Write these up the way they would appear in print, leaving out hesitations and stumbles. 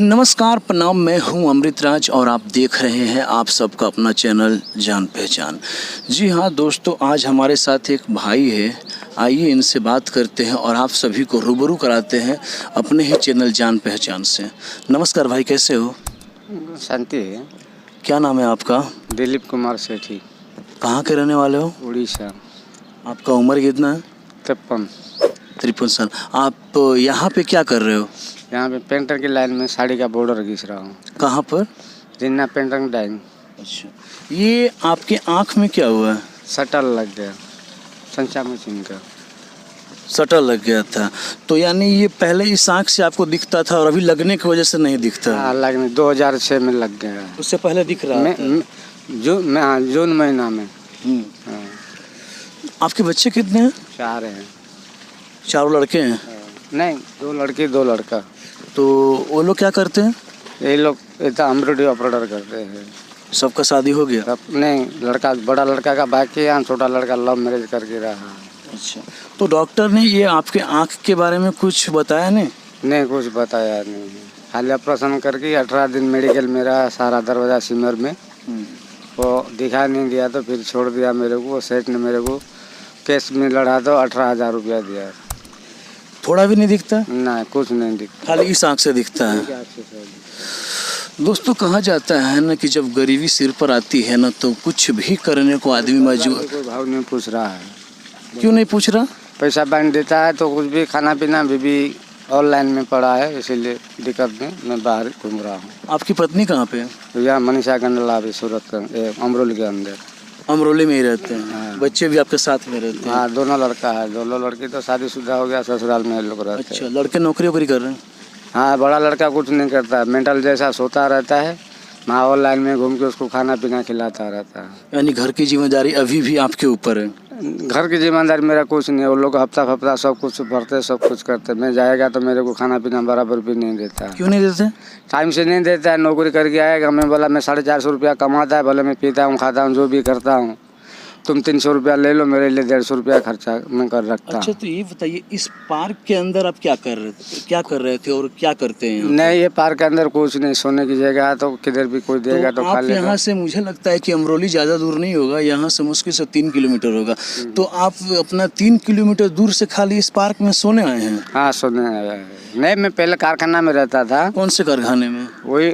नमस्कार प्रणाम, मैं हूं अमृतराज और आप देख रहे हैं आप सबका अपना चैनल जान पहचान। जी हाँ दोस्तों, आज हमारे साथ एक भाई है, आइए इनसे बात करते हैं और आप सभी को रूबरू कराते हैं अपने ही चैनल जान पहचान से। नमस्कार भाई, कैसे हो? शांति है। क्या नाम है आपका? दिलीप कुमार सेठी। कहाँ के रहने वाले हो? उड़ीसा। आपका उम्र कितना है? 53 साल। आप यहाँ पे क्या कर रहे हो? यहाँ पे पेंटर की लाइन में साड़ी का बॉर्डर घिस रहा हूँ। कहाँ पर? जिन्ना पेंटर डाइन। अच्छा, ये आपके आँख में क्या हुआ है? शटल लग गया, संचा मशीन का सटल लग गया था। तो यानी ये पहले इस आँख से आपको दिखता था और अभी लगने की वजह से नहीं दिखता? हाँ, लगने 2006 में लग गया। उससे पहले दिख रहा था? जून महीना में। हाँ। आपके बच्चे कितने हैं? 4 हैं। चारों लड़के हैं? नहीं, 2 लड़की 2 लड़का। तो वो लोग क्या करते हैं? ये लोग इतना एम्ब्रॉयडरी ऑपरेटर करते हैं। सबका शादी हो गया? नहीं, लड़का बड़ा लड़का का बाकी है, छोटा लड़का लव मैरिज करके रहा। अच्छा, तो डॉक्टर ने ये आपके आँख के बारे में कुछ बताया नहीं? नहीं, कुछ बताया नहीं। खाली ऑपरेशन करके 18 दिन मेडिकल में रहा, सारा दरवाजा सिमर में। वो दिखा नहीं दिया तो फिर छोड़ दिया मेरे को। सेठ ने मेरे को केस में लड़ा तो 18,000 रुपया दिया। थोड़ा भी नहीं दिखता? नहीं, कुछ नहीं दिखता, खाली इस आँख से दिखता है। दोस्तों, कहा जाता है ना कि जब गरीबी सिर पर आती है ना तो कुछ भी करने को आदमी मजबूर। कोई भाव नहीं पूछ रहा है। क्यों नहीं पूछ रहा? पैसा बैंक देता है तो कुछ भी खाना पीना भी ऑनलाइन में पड़ा है, इसीलिए दिक्कत में मैं बाहर घूम रहा हूँ। आपकी पत्नी कहाँ पे है? यहाँ मनीषा गंडला भी सूरत का अमरोली के अंदर। अमरोली में ही रहते हैं? हाँ। बच्चे भी आपके साथ में रहते हैं? हाँ, दोनों लड़का है। दोनों लड़की तो शादीशुदा हो गया, ससुराल में लोग रहते हैं। अच्छा, लड़के नौकरी वोकरी कर रहे हैं? हाँ, बड़ा लड़का कुछ नहीं करता, मेंटल जैसा सोता रहता है। मैं ऑनलाइन में घूम के उसको खाना पीना खिलाता रहता है। यानी घर की जिम्मेदारी अभी भी आपके ऊपर है? घर की जिम्मेदारी मेरा कुछ नहीं है। वो लोग हफ्ता सब कुछ भरते, सब कुछ करते। मैं जाएगा तो मेरे को खाना पीना बराबर भी नहीं देता। क्यों नहीं देते? टाइम से नहीं देता है। नौकरी करके आएगा, मैं बोला मैं 450 रुपया कमाता है, भले मैं पीता हूँ, खाता हूँ, जो भी करता हूँ। तुम 300 रुपया ले लो, मेरे लिए 150 रुपया खर्चा मैं कर रखता। अच्छा, तो ये बताइए, इस पार्क के अंदर आप क्या कर रहे थे और क्या करते हैं? नहीं, ये पार्क के अंदर कुछ नहीं, सोने की जगह है, तो किधर भी कोई देगा तो खा आप लेगा। यहाँ से मुझे लगता है कि अमरोली ज़्यादा दूर नहीं होगा, यहाँ से मुश्किल से 3 किलोमीटर होगा। तो आप अपना 3 किलोमीटर दूर से खाली इस पार्क में सोने आए हैं? हाँ, सोने आया है। नहीं, मैं पहले कारखाना में रहता था। कौन से कारखाने में? वही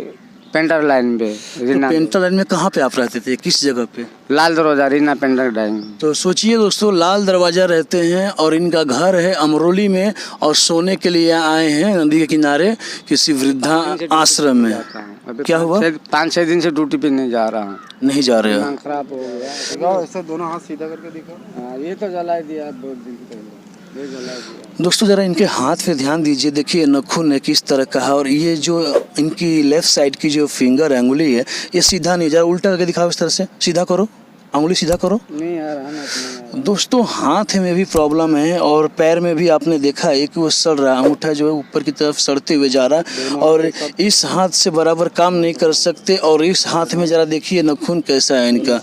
पेंटर लाइन पे। तो पेंटर लाइन में कहाँ पे आप रहते थे, किस जगह पे? लाल दरवाजा, रीना पेंटर लाइन। तो सोचिए दोस्तों, लाल दरवाजा रहते हैं और इनका घर है अमरोली में और सोने के लिए आए हैं नदी के किनारे किसी वृद्धा आश्रम में। क्या हुआ? 5-6 दिन से ड्यूटी पे नहीं जा रहा हूँ। नहीं जा रहे हो? खराब हो गया। ऐसा दोनों हाथ सीधा करके दिखा। हाँ, ये तो जला दिया 2 दिन पहले। दोस्तों, ज़रा इनके हाथ पे ध्यान दीजिए, देखिए नाखून है किस तरह का है और ये जो इनकी लेफ्ट साइड की जो फिंगर है, अंगुली है, ये सीधा नहीं जा रहा। उल्टा करके दिखाओ, इस तरह से सीधा करो, अंगुली सीधा करो। नहीं यार, दोस्तों, हाथ में भी प्रॉब्लम है और पैर में भी आपने देखा है कि वो सड़ रहा है, अंगूठा जो है ऊपर की तरफ सड़ते हुए जा रहा है और इस हाथ से बराबर काम नहीं कर सकते। और इस हाथ में ज़रा देखिए नाखून कैसा है इनका।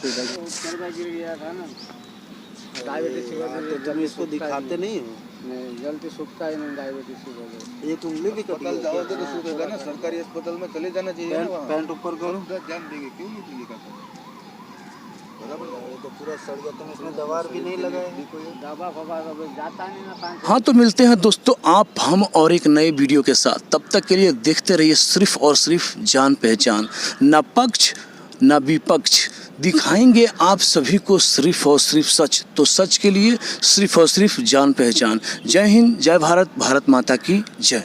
इसको दिखाते नहीं हो? नहीं, जल्दी सूखता ही नहीं डायबिटीज की वजह से। एक उंगली भी अस्पताल जाओगे तो सूखेगा ना। सरकारी अस्पताल में चले जाना चाहिए। पैंट ऊपर करो, ध्यान देंगे। क्यों नहीं लिखा था? बराबर, ये तो पूरा सड़ गया। तुम इसमें दवा भी नहीं लगाए? दवा फवा जाता नहीं ना। हाँ, तो मिलते हैं दोस्तों आप हम और एक नए वीडियो के साथ। तब तक के लिए देखते रहिए सिर्फ और सिर्फ जान पहचान। ना पक्ष ना विपक्ष, दिखाएंगे आप सभी को सिर्फ और सिर्फ सच। तो सच के लिए सिर्फ और सिर्फ जान पहचान। जय हिंद, जय भारत, भारत माता की जय।